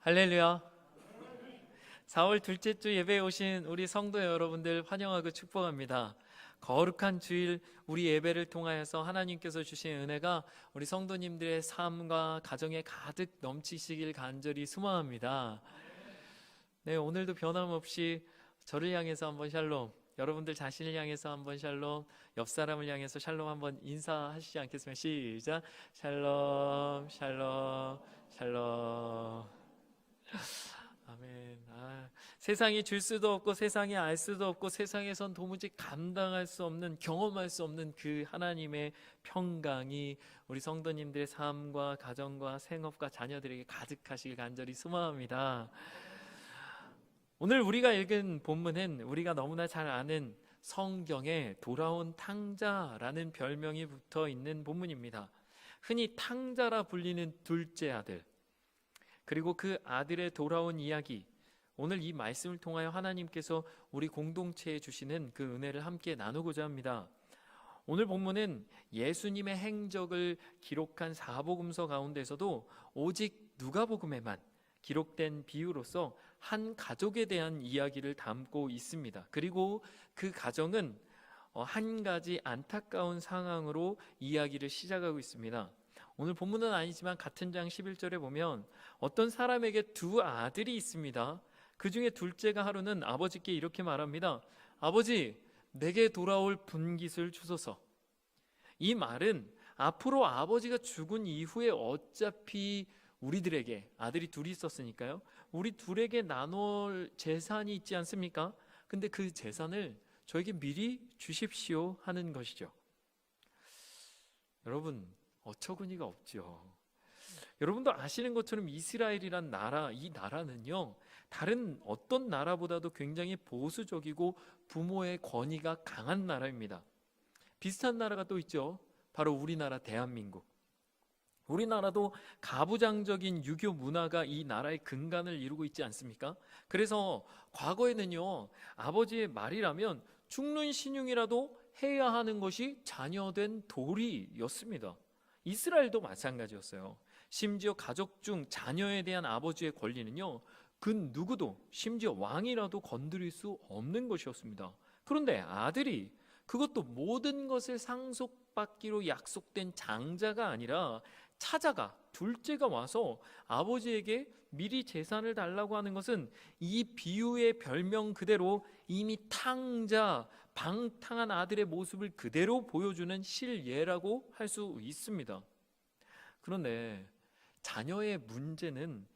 할렐루야. 4월 둘째 주 예배에 오신 우리 성도 여러분들 환영하고 축복합니다. 거룩한 주일 우리 예배를 통하여서 하나님께서 주신 은혜가 우리 성도님들의 삶과 가정에 가득 넘치시길 간절히 소망합니다. 네, 오늘도 변함없이 저를 향해서 한번 샬롬, 여러분들 자신을 향해서 한번 샬롬, 옆 사람을 향해서 샬롬 한번 인사하시지 않겠습니까? 시작. 샬롬, 샬롬, 샬롬. 아멘. 세상이 줄 수도 없고 세상이 알 수도 없고 세상에선 도무지 감당할 수 없는, 경험할 수 없는 그 하나님의 평강이 우리 성도님들의 삶과 가정과 생업과 자녀들에게 가득하시길 간절히 소망합니다. 오늘 우리가 읽은 본문은 우리가 너무나 잘 아는 성경에 돌아온 탕자라는 별명이 붙어 있는 본문입니다. 흔히 탕자라 불리는 둘째 아들, 그리고 그 아들의 돌아온 이야기, 오늘 이 말씀을 통하여 하나님께서 우리 공동체에 주시는 그 은혜를 함께 나누고자 합니다. 오늘 본문은 예수님의 행적을 기록한 사복음서 가운데서도 오직 누가복음에만 기록된 비유로서 한 가족에 대한 이야기를 담고 있습니다. 그리고 그 가정은 한 가지 안타까운 상황으로 이야기를 시작하고 있습니다. 오늘 본문은 아니지만 같은 장 11절에 보면 어떤 사람에게 두 아들이 있습니다. 그 중에 둘째가 하루는 아버지께 이렇게 말합니다. 아버지, 내게 돌아올 분깃을 주소서. 이 말은 앞으로 아버지가 죽은 이후에 어차피 우리들에게, 아들이 둘이 있었으니까요, 우리 둘에게 나눌 재산이 있지 않습니까? 근데 그 재산을 저에게 미리 주십시오 하는 것이죠. 여러분, 어처구니가 없죠. 여러분도 아시는 것처럼 이스라엘이란 나라, 이 나라는요, 다른 어떤 나라보다도 굉장히 보수적이고 부모의 권위가 강한 나라입니다. 비슷한 나라가 또 있죠. 바로 우리나라 대한민국. 우리나라도 가부장적인 유교 문화가 이 나라의 근간을 이루고 있지 않습니까? 그래서 과거에는요, 아버지의 말이라면 죽는 신용이라도 해야 하는 것이 자녀된 도리였습니다. 이스라엘도 마찬가지였어요. 심지어 가족 중 자녀에 대한 아버지의 권리는요, 그 누구도, 심지어 왕이라도 건드릴 수 없는 것이었습니다. 그런데 아들이, 그것도 모든 것을 상속받기로 약속된 장자가 아니라 차자가, 둘째가 와서 아버지에게 미리 재산을 달라고 하는 것은 이 비유의 별명 그대로 이미 탕자, 방탕한 아들의 모습을 그대로 보여주는 실예라고 할 수 있습니다. 그런데 자녀의 문제는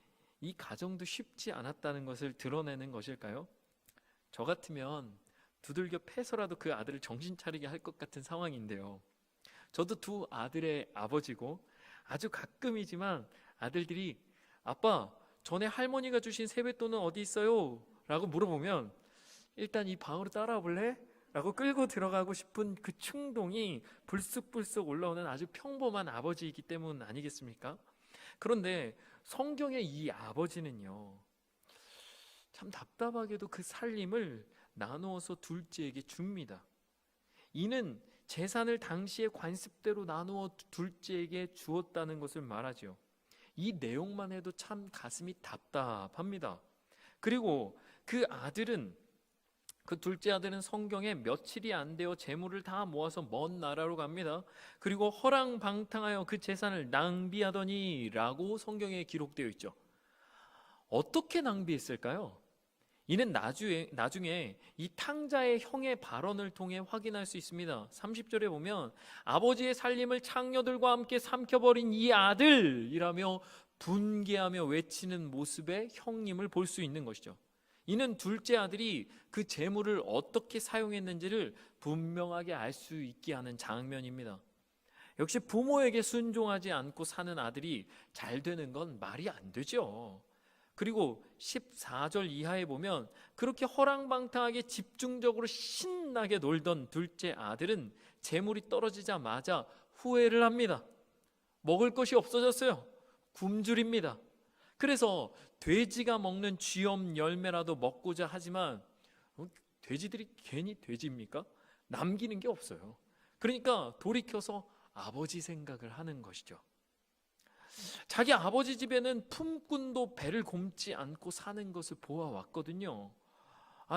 이 가정도 쉽지 않았다는 것을 드러내는 것일까요? 저 같으면 두들겨 패서라도 그 아들을 정신 차리게 할 것 같은 상황인데요. 저도 두 아들의 아버지고 아주 가끔이지만 아들들이 아빠, 전에 할머니가 주신 세뱃돈은 어디 있어요? 라고 물어보면 일단 이 방으로 따라와 볼래? 라고 끌고 들어가고 싶은 그 충동이 불쑥불쑥 올라오는 아주 평범한 아버지이기 때문 아니겠습니까? 그런데 성경의 이 아버지는요, 참 답답하게도 그 살림을 나누어서 둘째에게 줍니다. 이는 재산을 당시의 관습대로 나누어 둘째에게 주었다는 것을 말하죠. 이 내용만 해도 참 가슴이 답답합니다. 그리고 그 아들은, 그 둘째 아들은 성경에 며칠이 안 되어 재물을 다 모아서 먼 나라로 갑니다. 그리고 허랑방탕하여 그 재산을 낭비하더니 라고 성경에 기록되어 있죠. 어떻게 낭비했을까요? 이는 나중에 이 탕자의 형의 발언을 통해 확인할 수 있습니다. 30절에 보면 아버지의 살림을 창녀들과 함께 삼켜버린 이 아들이라며 분개하며 외치는 모습의 형님을 볼 수 있는 것이죠. 이는 둘째 아들이 그 재물을 어떻게 사용했는지를 분명하게 알 수 있게 하는 장면입니다. 역시 부모에게 순종하지 않고 사는 아들이 잘 되는 건 말이 안 되죠. 그리고 14절 이하에 보면 그렇게 허랑방탕하게 집중적으로 신나게 놀던 둘째 아들은 재물이 떨어지자마자 후회를 합니다. 먹을 것이 없어졌어요. 굶주립니다. 그래서 돼지가 먹는 쥐엄 열매라도 먹고자 하지만 돼지들이 괜히 돼지입니까? 남기는 게 없어요. 그러니까 돌이켜서 아버지 생각을 하는 것이죠. 자기 아버지 집에는 품꾼도 배를 굼지 않고 사는 것을 보아왔거든요.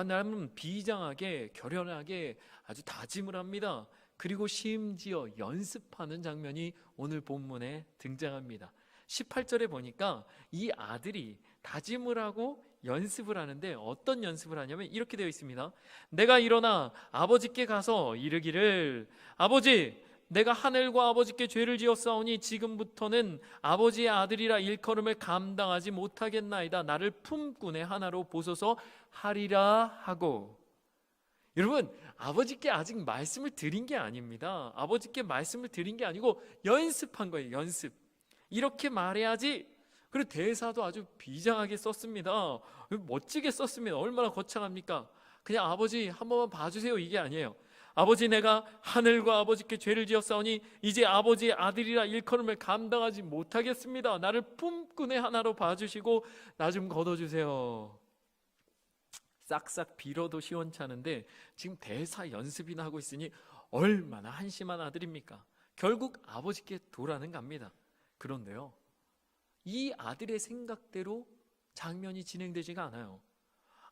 나는 비장하게 결연하게 아주 다짐을 합니다. 그리고 심지어 연습하는 장면이 오늘 본문에 등장합니다. 18절에 보니까 이 아들이 다짐을 하고 연습을 하는데 어떤 연습을 하냐면 이렇게 되어 있습니다. 내가 일어나 아버지께 가서 이르기를 아버지 내가 하늘과 아버지께 죄를 지었사오니 지금부터는 아버지의 아들이라 일컬음을 감당하지 못하겠나이다. 나를 품꾼의 하나로 보소서 하리라 하고. 여러분, 아버지께 아직 말씀을 드린 게 아닙니다. 아버지께 말씀을 드린 게 아니고 연습한 거예요. 연습. 이렇게 말해야지. 그리고 대사도 아주 비장하게 썼습니다. 멋지게 썼습니다. 얼마나 거창합니까? 그냥 아버지 한 번만 봐주세요 이게 아니에요. 아버지 내가 하늘과 아버지께 죄를 지었사오니 이제 아버지의 아들이라 일컬음을 감당하지 못하겠습니다. 나를 품꾼의 하나로 봐주시고 나 좀 걷어주세요. 싹싹 빌어도 시원찮은데 지금 대사 연습이나 하고 있으니 얼마나 한심한 아들입니까? 결국 아버지께 돌아는 갑니다. 그런데요, 이 아들의 생각대로 장면이 진행되지가 않아요.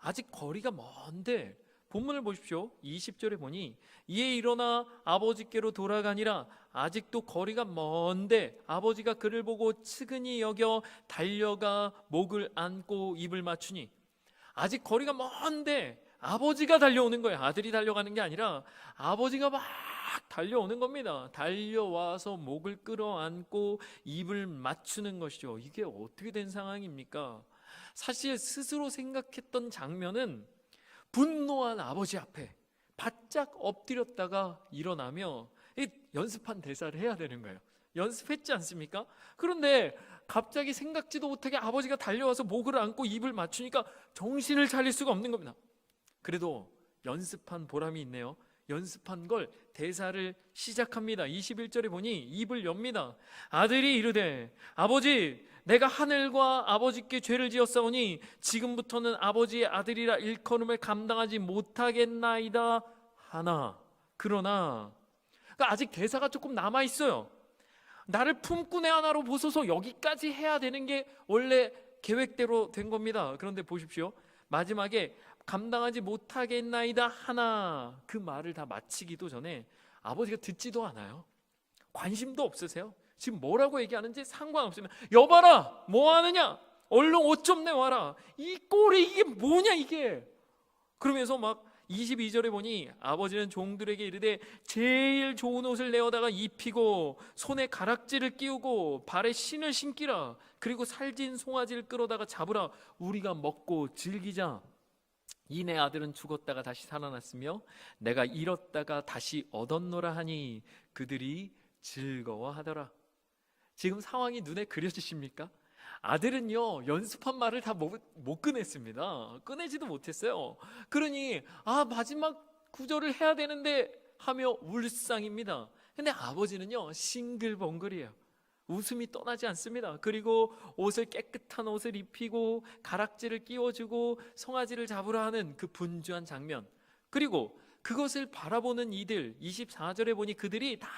아직 거리가 먼데 본문을 보십시오. 20절에 보니 이에 일어나 아버지께로 돌아가니라. 아직도 거리가 먼데 아버지가 그를 보고 측은히 여겨 달려가 목을 안고 입을 맞추니. 아직 거리가 먼데 아버지가 달려오는 거예요. 아들이 달려가는 게 아니라 아버지가 막 달려오는 겁니다. 달려와서 목을 끌어안고 입을 맞추는 것이죠. 이게 어떻게 된 상황입니까? 사실 스스로 생각했던 장면은 분노한 아버지 앞에 바짝 엎드렸다가 일어나며 연습한 대사를 해야 되는 거예요. 연습했지 않습니까? 그런데 갑자기 생각지도 못하게 아버지가 달려와서 목을 안고 입을 맞추니까 정신을 차릴 수가 없는 겁니다. 그래도 연습한 보람이 있네요. 연습한 걸 대사를 시작합니다. 21절에 보니 입을 엽니다. 아들이 이르되 아버지 내가 하늘과 아버지께 죄를 지었사오니 지금부터는 아버지의 아들이라 일컬음을 감당하지 못하겠나이다 하나. 그러나 그러니까 아직 대사가 조금 남아있어요. 나를 품꾼의 하나로 보소서. 여기까지 해야 되는 게 원래 계획대로 된 겁니다. 그런데 보십시오. 마지막에 감당하지 못하겠나이다 하나, 그 말을 다 마치기도 전에 아버지가 듣지도 않아요. 관심도 없으세요. 지금 뭐라고 얘기하는지 상관없으면 여봐라 뭐하느냐, 얼른 옷 좀 내와라, 이 꼴이 이게 뭐냐 이게. 그러면서 막 22절에 보니 아버지는 종들에게 이르되 제일 좋은 옷을 내어다가 입히고 손에 가락지를 끼우고 발에 신을 신기라. 그리고 살진 송아지를 끌어다가 잡으라. 우리가 먹고 즐기자. 이내 아들은 죽었다가 다시 살아났으며 내가 잃었다가 다시 얻었노라 하니 그들이 즐거워하더라. 지금 상황이 눈에 그려지십니까? 아들은요 연습한 말을 다 못 꺼냈습니다. 꺼내지도 못했어요. 그러니 마지막 구절을 해야 되는데 하며 울상입니다. 근데 아버지는요 싱글벙글이에요. 웃음이 떠나지 않습니다. 그리고 옷을 깨끗한 옷을 입히고 가락지를 끼워주고 송아지를 잡으라 하는 그 분주한 장면, 그리고 그것을 바라보는 이들, 24절에 보니 그들이 다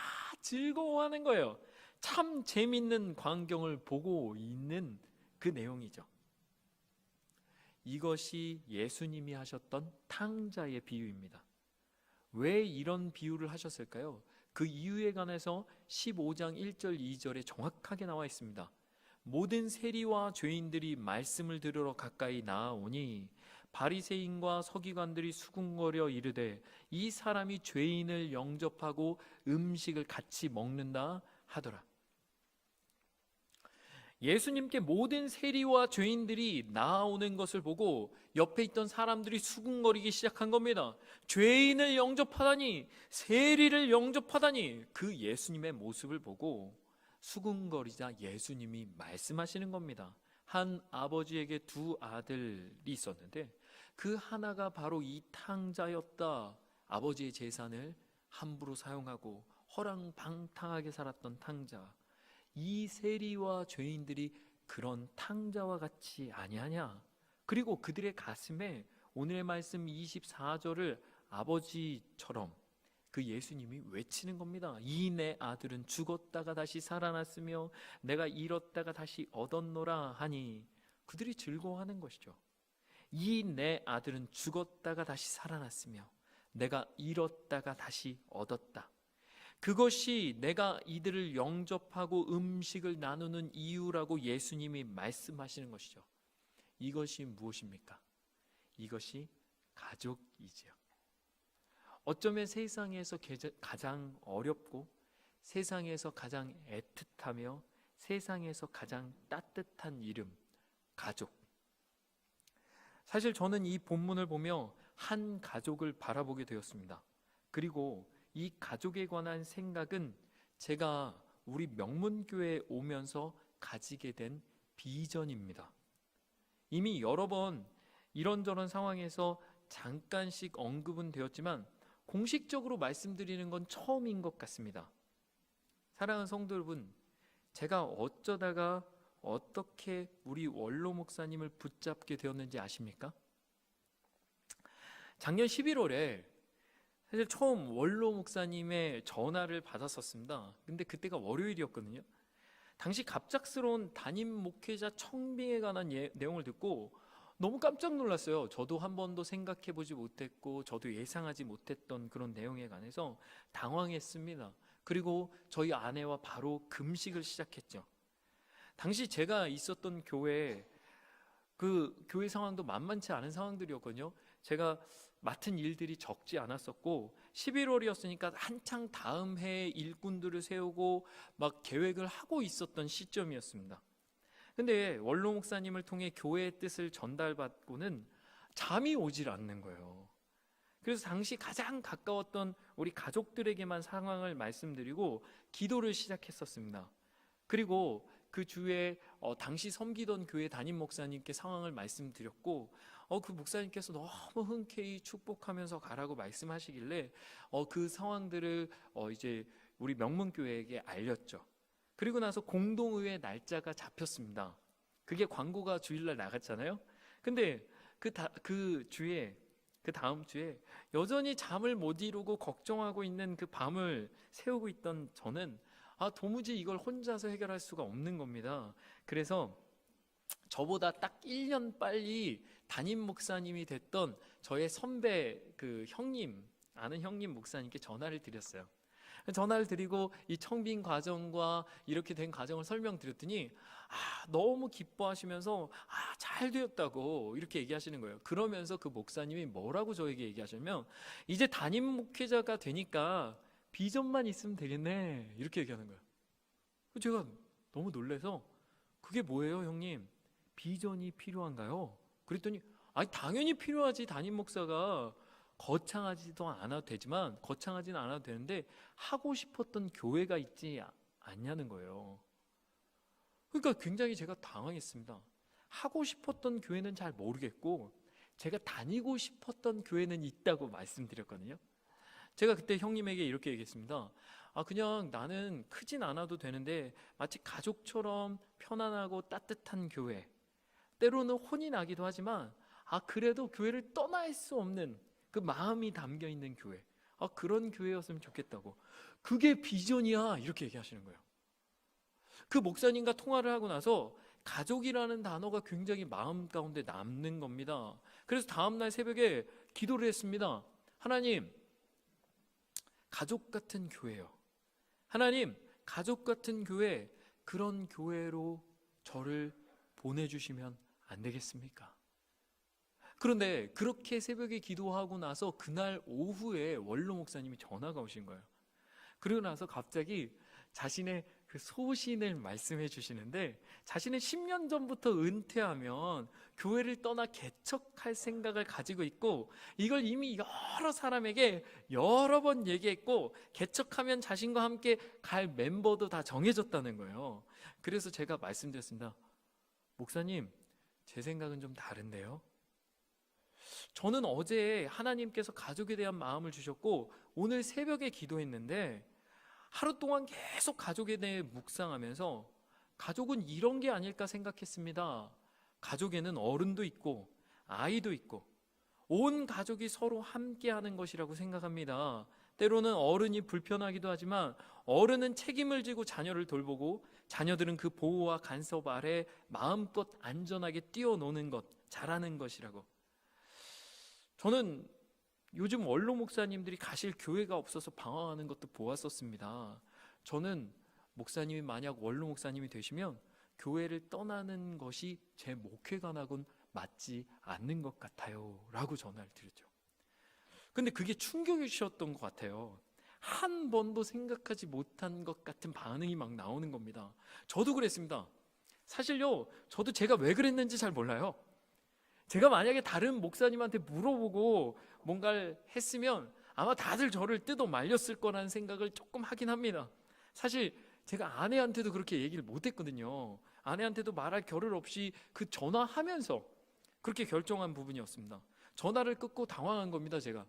즐거워하는 거예요. 참 재밌는 광경을 보고 있는 그 내용이죠. 이것이 예수님이 하셨던 탕자의 비유입니다. 왜 이런 비유를 하셨을까요? 그 이유에 관해서 15장 1절 2절에 정확하게 나와 있습니다. 모든 세리와 죄인들이 말씀을 들으러 가까이 나아오니 바리새인과 서기관들이 수군거려 이르되 이 사람이 죄인을 영접하고 음식을 같이 먹는다 하더라. 예수님께 모든 세리와 죄인들이 나아오는 것을 보고 옆에 있던 사람들이 수군거리기 시작한 겁니다. 죄인을 영접하다니, 세리를 영접하다니. 그 예수님의 모습을 보고 수군거리자 예수님이 말씀하시는 겁니다. 한 아버지에게 두 아들이 있었는데 그 하나가 바로 이 탕자였다. 아버지의 재산을 함부로 사용하고 허랑방탕하게 살았던 탕자. 이 세리와 죄인들이 그런 탕자와 같이 아니하냐. 그리고 그들의 가슴에 오늘의 말씀 24절을 아버지처럼 그 예수님이 외치는 겁니다. 이 내 아들은 죽었다가 다시 살아났으며 내가 잃었다가 다시 얻었노라 하니, 그들이 즐거워하는 것이죠. 이 내 아들은 죽었다가 다시 살아났으며 내가 잃었다가 다시 얻었다. 그것이 내가 이들을 영접하고 음식을 나누는 이유라고 예수님이 말씀하시는 것이죠. 이것이 무엇입니까? 이것이 가족이지요. 어쩌면 세상에서 가장 어렵고 세상에서 가장 애틋하며 세상에서 가장 따뜻한 이름, 가족. 사실 저는 이 본문을 보며 한 가족을 바라보게 되었습니다. 그리고 이 가족에 관한 생각은 제가 우리 명문교회에 오면서 가지게 된 비전입니다. 이미 여러 번 이런저런 상황에서 잠깐씩 언급은 되었지만 공식적으로 말씀드리는 건 처음인 것 같습니다. 사랑하는 성도 여러분, 제가 어쩌다가 어떻게 우리 원로 목사님을 붙잡게 되었는지 아십니까? 작년 11월에 사실 처음 원로 목사님의 전화를 받았었습니다. 근데 그때가 월요일이었거든요. 당시 갑작스러운 담임 목회자 청빙에 관한 내용을 듣고 너무 깜짝 놀랐어요. 저도 한 번도 생각해보지 못했고 저도 예상하지 못했던 그런 내용에 관해서 당황했습니다. 그리고 저희 아내와 바로 금식을 시작했죠. 당시 제가 있었던 교회, 그 교회 상황도 만만치 않은 상황들이었거든요. 제가 맡은 일들이 적지 않았었고 11월이었으니까 한창 다음 해에 일꾼들을 세우고 막 계획을 하고 있었던 시점이었습니다. 근데 원로 목사님을 통해 교회의 뜻을 전달받고는 잠이 오질 않는 거예요. 그래서 당시 가장 가까웠던 우리 가족들에게만 상황을 말씀드리고 기도를 시작했었습니다. 그리고 그 주에 당시 섬기던 교회 담임 목사님께 상황을 말씀드렸고 그 목사님께서 너무 흔쾌히 축복하면서 가라고 말씀하시길래 그 상황들을 이제 우리 명문교회에게 알렸죠. 그리고 나서 공동의회 날짜가 잡혔습니다. 그게 광고가 주일날 나갔잖아요. 근데 그 다음 주에 여전히 잠을 못 이루고 걱정하고 있는 그 밤을 새우고 있던 저는 도무지 이걸 혼자서 해결할 수가 없는 겁니다. 그래서 저보다 딱 1년 빨리 담임 목사님이 됐던 저의 선배 그 형님, 아는 형님 목사님께 전화를 드렸어요. 전화를 드리고 이 청빙 과정과 이렇게 된 과정을 설명드렸더니 너무 기뻐하시면서 잘 되었다고 이렇게 얘기하시는 거예요. 그러면서 그 목사님이 뭐라고 저에게 얘기하시냐면 이제 담임 목회자가 되니까 비전만 있으면 되겠네 이렇게 얘기하는 거예요. 제가 너무 놀라서 그게 뭐예요 형님? 비전이 필요한가요? 그랬더니 당연히 필요하지. 담임 목사가 거창하지는 않아도 되는데 하고 싶었던 교회가 있지 않냐는 거예요. 그러니까 굉장히 제가 당황했습니다. 하고 싶었던 교회는 잘 모르겠고 제가 다니고 싶었던 교회는 있다고 말씀드렸거든요. 제가 그때 형님에게 이렇게 얘기했습니다. 그냥 나는 크진 않아도 되는데 마치 가족처럼 편안하고 따뜻한 교회, 때로는 혼이 나기도 하지만 그래도 교회를 떠날 수 없는 그 마음이 담겨 있는 교회, 그런 교회였으면 좋겠다고. 그게 비전이야 이렇게 얘기하시는 거예요. 그 목사님과 통화를 하고 나서 가족이라는 단어가 굉장히 마음 가운데 남는 겁니다. 그래서 다음날 새벽에 기도를 했습니다. 하나님, 가족 같은 교회요. 하나님, 가족 같은 교회, 그런 교회로 저를 보내주시면 안 되겠습니까? 그런데 그렇게 새벽에 기도하고 나서 그날 오후에 원로 목사님이 전화가 오신 거예요. 그러고 나서 갑자기 자신의 그 소신을 말씀해 주시는데 자신은 10년 전부터 은퇴하면 교회를 떠나 개척할 생각을 가지고 있고 이걸 이미 여러 사람에게 여러 번 얘기했고 개척하면 자신과 함께 갈 멤버도 다 정해졌다는 거예요. 그래서 제가 말씀드렸습니다. 목사님, 제 생각은 좀 다른데요. 저는 어제 하나님께서 가족에 대한 마음을 주셨고 오늘 새벽에 기도했는데 하루 동안 계속 가족에 대해 묵상하면서 가족은 이런 게 아닐까 생각했습니다. 가족에는 어른도 있고 아이도 있고 온 가족이 서로 함께하는 것이라고 생각합니다. 때로는 어른이 불편하기도 하지만 어른은 책임을 지고 자녀를 돌보고 자녀들은 그 보호와 간섭 아래 마음껏 안전하게 뛰어노는 것, 잘하는 것이라고. 저는 요즘 원로 목사님들이 가실 교회가 없어서 방황하는 것도 보았었습니다. 저는 목사님이 만약 원로 목사님이 되시면 교회를 떠나는 것이 제 목회관하고는 맞지 않는 것 같아요 라고 전화를 드렸죠. 근데 그게 충격이셨던 것 같아요. 한 번도 생각하지 못한 것 같은 반응이 막 나오는 겁니다. 저도 그랬습니다. 사실요, 저도 제가 왜 그랬는지 잘 몰라요. 제가 만약에 다른 목사님한테 물어보고 뭔가를 했으면 아마 다들 저를 뜯어 말렸을 거라는 생각을 조금 하긴 합니다. 사실 제가 아내한테도 그렇게 얘기를 못했거든요. 아내한테도 말할 겨를 없이 그 전화하면서 그렇게 결정한 부분이었습니다. 전화를 끊고 당황한 겁니다. 제가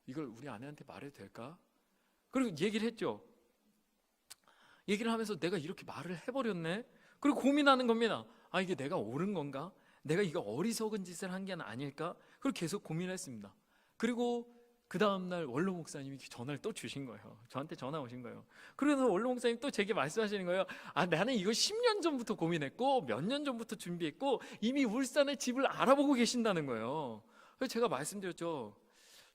이걸 우리 아내한테 말해도 될까? 그리고 얘기를 했죠. 얘기를 하면서 내가 이렇게 말을 해버렸네. 그리고 고민하는 겁니다. 아, 이게 내가 옳은 건가? 내가 이거 어리석은 짓을 한 게 아닐까? 그리고 계속 고민했습니다. 그리고 그 다음날 원로 목사님이 전화를 또 주신 거예요. 저한테 전화 오신 거예요. 그래서 원로 목사님 또 제게 말씀하시는 거예요. 아, 나는 이거 10년 전부터 고민했고 몇 년 전부터 준비했고 이미 울산에 집을 알아보고 계신다는 거예요. 그래서 제가 말씀드렸죠.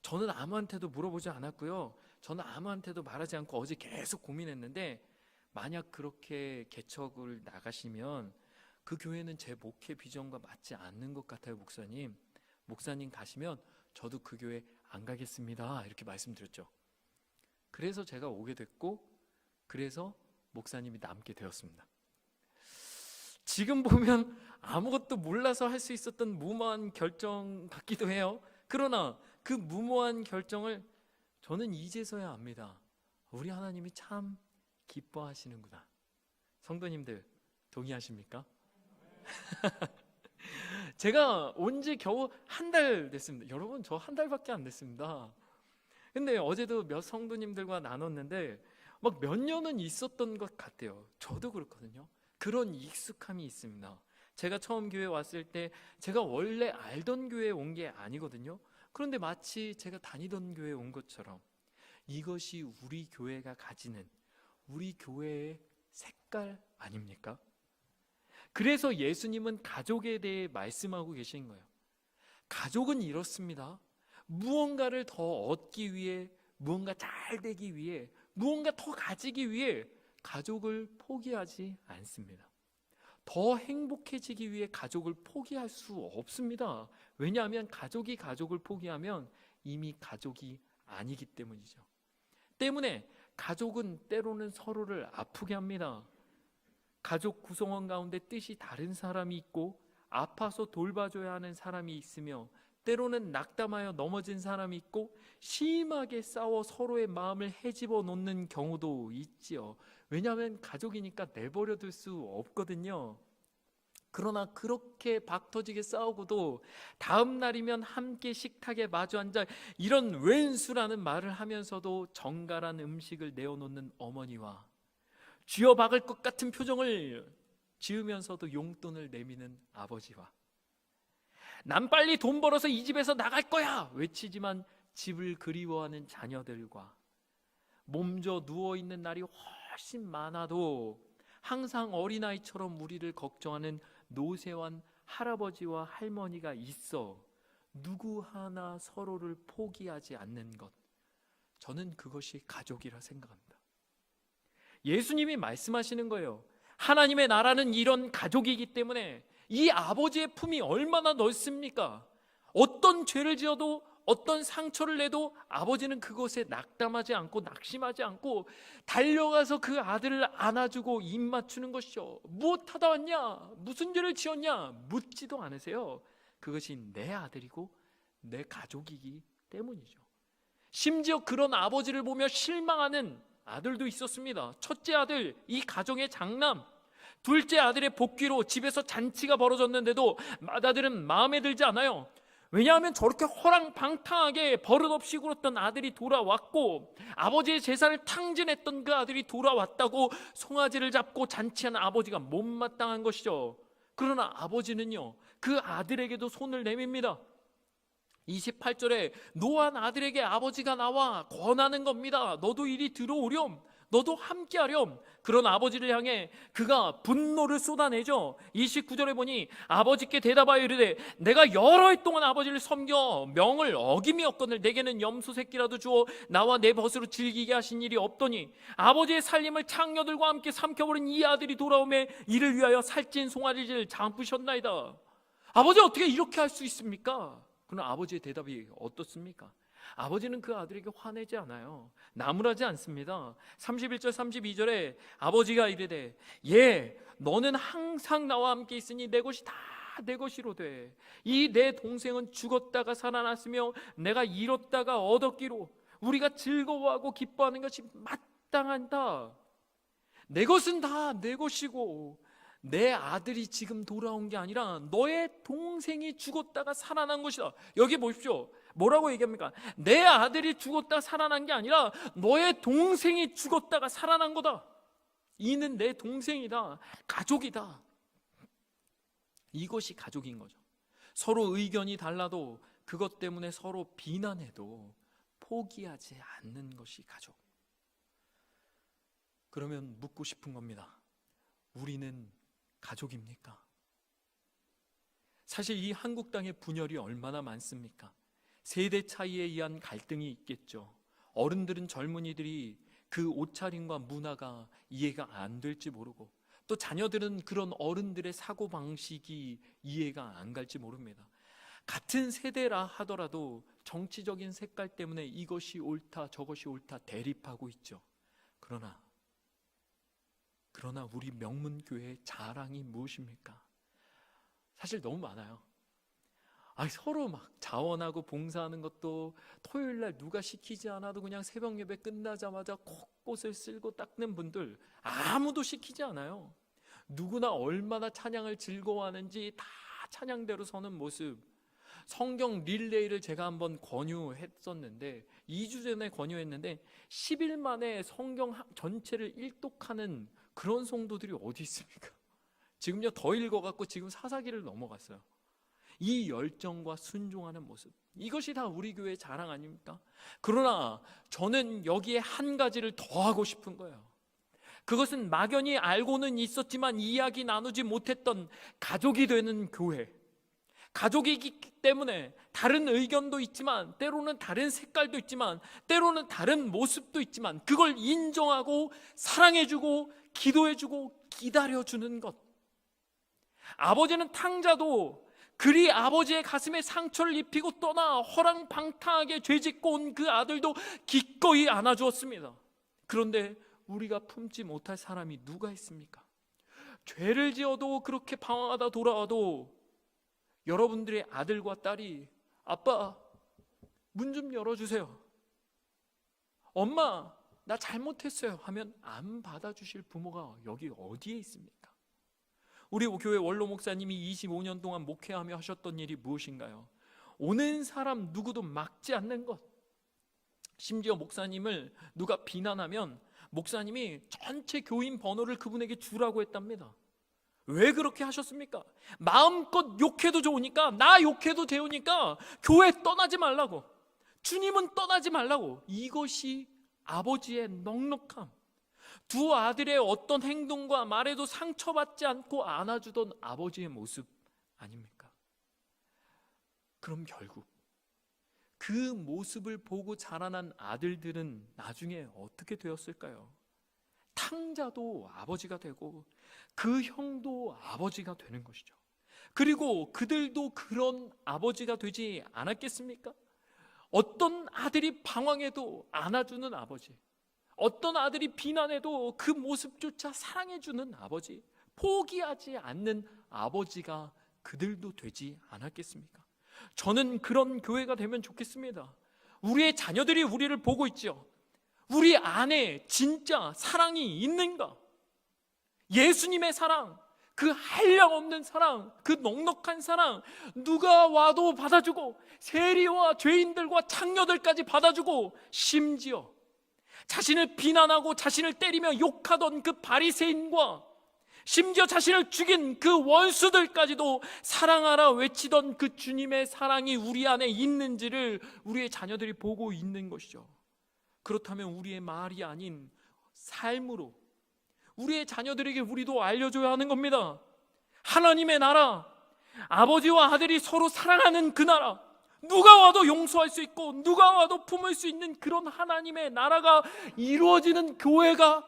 저는 아무한테도 물어보지 않았고요. 저는 아무한테도 말하지 않고 어제 계속 고민했는데 만약 그렇게 개척을 나가시면 그 교회는 제 목회 비전과 맞지 않는 것 같아요, 목사님. 목사님 가시면 저도 그 교회 안 가겠습니다. 이렇게 말씀드렸죠. 그래서 제가 오게 됐고 그래서 목사님이 남게 되었습니다. 지금 보면 아무것도 몰라서 할 수 있었던 무모한 결정 같기도 해요. 그러나 그 무모한 결정을 저는 이제서야 압니다. 우리 하나님이 참 기뻐하시는구나. 성도님들 동의하십니까? 제가 온 지 겨우 한 달 됐습니다. 여러분, 저 한 달밖에 안 됐습니다. 근데 어제도 몇 성도님들과 나눴는데 막 몇 년은 있었던 것 같아요. 저도 그렇거든요. 그런 익숙함이 있습니다. 제가 처음 교회 왔을 때 제가 원래 알던 교회에 온 게 아니거든요. 그런데 마치 제가 다니던 교회에 온 것처럼 이것이 우리 교회가 가지는 우리 교회의 색깔 아닙니까? 그래서 예수님은 가족에 대해 말씀하고 계신 거예요. 가족은 이렇습니다. 무언가를 더 얻기 위해, 무언가 잘 되기 위해, 무언가 더 가지기 위해 가족을 포기하지 않습니다. 더 행복해지기 위해 가족을 포기할 수 없습니다. 왜냐하면 가족이 가족을 포기하면 이미 가족이 아니기 때문이죠. 때문에 가족은 때로는 서로를 아프게 합니다. 가족 구성원 가운데 뜻이 다른 사람이 있고 아파서 돌봐줘야 하는 사람이 있으며 때로는 낙담하여 넘어진 사람이 있고 심하게 싸워 서로의 마음을 헤집어 놓는 경우도 있지요. 왜냐하면 가족이니까 내버려 둘 수 없거든요. 그러나 그렇게 박터지게 싸우고도 다음 날이면 함께 식탁에 마주 앉아 이런 웬수라는 말을 하면서도 정갈한 음식을 내어놓는 어머니와 쥐어 박을 것 같은 표정을 지으면서도 용돈을 내미는 아버지와 난 빨리 돈 벌어서 이 집에서 나갈 거야 외치지만 집을 그리워하는 자녀들과 몸져 누워있는 날이 훨씬 많아도 항상 어린아이처럼 우리를 걱정하는 노쇠한 할아버지와 할머니가 있어 누구 하나 서로를 포기하지 않는 것, 저는 그것이 가족이라 생각합니다. 예수님이 말씀하시는 거예요. 하나님의 나라는 이런 가족이기 때문에 이 아버지의 품이 얼마나 넓습니까? 어떤 죄를 지어도 어떤 상처를 내도 아버지는 그것에 낙담하지 않고 낙심하지 않고 달려가서 그 아들을 안아주고 입 맞추는 것이죠. 무엇하다 왔냐? 무슨 죄를 지었냐? 묻지도 않으세요. 그것이 내 아들이고 내 가족이기 때문이죠. 심지어 그런 아버지를 보며 실망하는 아들도 있었습니다. 첫째 아들, 이 가정의 장남, 둘째 아들의 복귀로 집에서 잔치가 벌어졌는데도 맏아들은 마음에 들지 않아요. 왜냐하면 저렇게 허랑방탕하게 버릇없이 굴었던 아들이 돌아왔고 아버지의 재산을 탕진했던 그 아들이 돌아왔다고 송아지를 잡고 잔치하는 아버지가 못마땅한 것이죠. 그러나 아버지는요, 그 아들에게도 손을 내밉니다. 28절에 노한 아들에게 아버지가 나와 권하는 겁니다. 너도 이리 들어오렴. 너도 함께하렴. 그런 아버지를 향해 그가 분노를 쏟아내죠. 29절에 보니 아버지께 대답하여 이르되 내가 여러 해 동안 아버지를 섬겨 명을 어김이었거늘 내게는 염소 새끼라도 주어 나와 내 벗으로 즐기게 하신 일이 없더니 아버지의 살림을 창녀들과 함께 삼켜버린 이 아들이 돌아오매 이를 위하여 살찐 송아지를 잡으셨나이다. 아버지 어떻게 이렇게 할 수 있습니까? 그러나 아버지의 대답이 어떻습니까? 아버지는 그 아들에게 화내지 않아요. 나무라지 않습니다. 31절 32절에 아버지가 이르되 너는 항상 나와 함께 있으니 내 것이 다 내 것이로되 이 내 동생은 죽었다가 살아났으며 내가 잃었다가 얻었기로 우리가 즐거워하고 기뻐하는 것이 마땅하다. 내 것은 다 내 것이고 내 아들이 지금 돌아온 게 아니라 너의 동생이 죽었다가 살아난 것이다. 여기 보십시오. 뭐라고 얘기합니까? 내 아들이 죽었다가 살아난 게 아니라 너의 동생이 죽었다가 살아난 거다. 이는 내 동생이다. 가족이다. 이것이 가족인 거죠. 서로 의견이 달라도 그것 때문에 서로 비난해도 포기하지 않는 것이 가족. 그러면 묻고 싶은 겁니다. 우리는 가족입니까? 사실 이 한국 땅의 분열이 얼마나 많습니까? 세대 차이에 의한 갈등이 있겠죠. 어른들은 젊은이들이 그 옷차림과 문화가 이해가 안 될지 모르고 또 자녀들은 그런 어른들의 사고방식이 이해가 안 갈지 모릅니다. 같은 세대라 하더라도 정치적인 색깔 때문에 이것이 옳다 저것이 옳다 대립하고 있죠. 그러나 우리 명문교회의 자랑이 무엇입니까? 사실 너무 많아요. 서로 막 자원하고 봉사하는 것도 토요일날 누가 시키지 않아도 그냥 새벽 예배 끝나자마자 곳곳을 쓸고 닦는 분들 아무도 시키지 않아요. 누구나 얼마나 찬양을 즐거워하는지 다 찬양대로 서는 모습. 성경 릴레이를 제가 한번 권유했었는데 2주 전에 권유했는데 10일 만에 성경 전체를 일독하는 그런 성도들이 어디 있습니까? 지금요 더 읽어갖고 지금 사사기를 넘어갔어요. 이 열정과 순종하는 모습, 이것이 다 우리 교회의 자랑 아닙니까? 그러나 저는 여기에 한 가지를 더 하고 싶은 거예요. 그것은 막연히 알고는 있었지만 이야기 나누지 못했던 가족이 되는 교회. 가족이기 때문에 다른 의견도 있지만 때로는 다른 색깔도 있지만 때로는 다른 모습도 있지만 그걸 인정하고 사랑해주고 기도해주고 기다려주는 것. 아버지는 탕자도 그리 아버지의 가슴에 상처를 입히고 떠나 허랑방탕하게 죄짓고 온 그 아들도 기꺼이 안아주었습니다. 그런데 우리가 품지 못할 사람이 누가 있습니까? 죄를 지어도 그렇게 방황하다 돌아와도 여러분들의 아들과 딸이 아빠 문 좀 열어주세요, 엄마 나 잘못했어요 하면 안 받아주실 부모가 여기 어디에 있습니까? 우리 교회 원로 목사님이 25년 동안 목회하며 하셨던 일이 무엇인가요? 오는 사람 누구도 막지 않는 것. 심지어 목사님을 누가 비난하면 목사님이 전체 교인 번호를 그분에게 주라고 했답니다. 왜 그렇게 하셨습니까? 마음껏 욕해도 좋으니까, 나 욕해도 되우니까 교회 떠나지 말라고, 주님은 떠나지 말라고. 이것이 아버지의 넉넉함. 두 아들의 어떤 행동과 말에도 상처받지 않고 안아주던 아버지의 모습 아닙니까? 그럼 결국 그 모습을 보고 자라난 아들들은 나중에 어떻게 되었을까요? 탕자도 아버지가 되고 그 형도 아버지가 되는 것이죠. 그리고 그들도 그런 아버지가 되지 않았겠습니까? 어떤 아들이 방황해도 안아주는 아버지, 어떤 아들이 비난해도 그 모습조차 사랑해주는 아버지, 포기하지 않는 아버지가 그들도 되지 않았겠습니까? 저는 그런 교회가 되면 좋겠습니다. 우리의 자녀들이 우리를 보고 있죠. 우리 안에 진짜 사랑이 있는가? 예수님의 사랑, 그 한량없는 사랑, 그 넉넉한 사랑, 누가 와도 받아주고 세리와 죄인들과 창녀들까지 받아주고 심지어 자신을 비난하고 자신을 때리며 욕하던 그 바리새인과 심지어 자신을 죽인 그 원수들까지도 사랑하라 외치던 그 주님의 사랑이 우리 안에 있는지를 우리의 자녀들이 보고 있는 것이죠. 그렇다면 우리의 말이 아닌 삶으로 우리의 자녀들에게 우리도 알려줘야 하는 겁니다. 하나님의 나라, 아버지와 아들이 서로 사랑하는 그 나라, 누가 와도 용서할 수 있고 누가 와도 품을 수 있는 그런 하나님의 나라가 이루어지는 교회가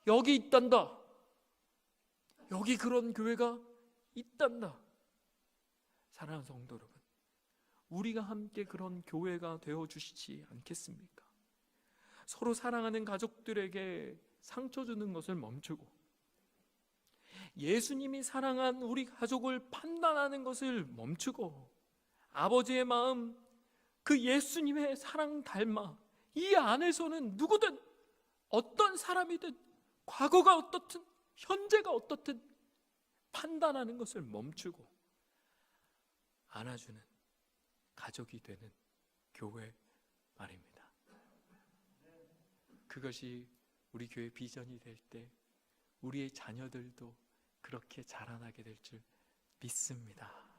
여기 있단다. 여기 그런 교회가 있단다. 사랑하는 성도 여러분, 우리가 함께 그런 교회가 되어주시지 않겠습니까? 서로 사랑하는 가족들에게 상처 주는 것을 멈추고 예수님이 사랑한 우리 가족을 판단하는 것을 멈추고 아버지의 마음, 그 예수님의 사랑 닮아 이 안에서는 누구든 어떤 사람이든 과거가 어떻든 현재가 어떻든 판단하는 것을 멈추고 안아주는 가족이 되는 교회 말입니다. 그것이 우리 교회 비전이 될 때 우리의 자녀들도 그렇게 자라나게 될 줄 믿습니다.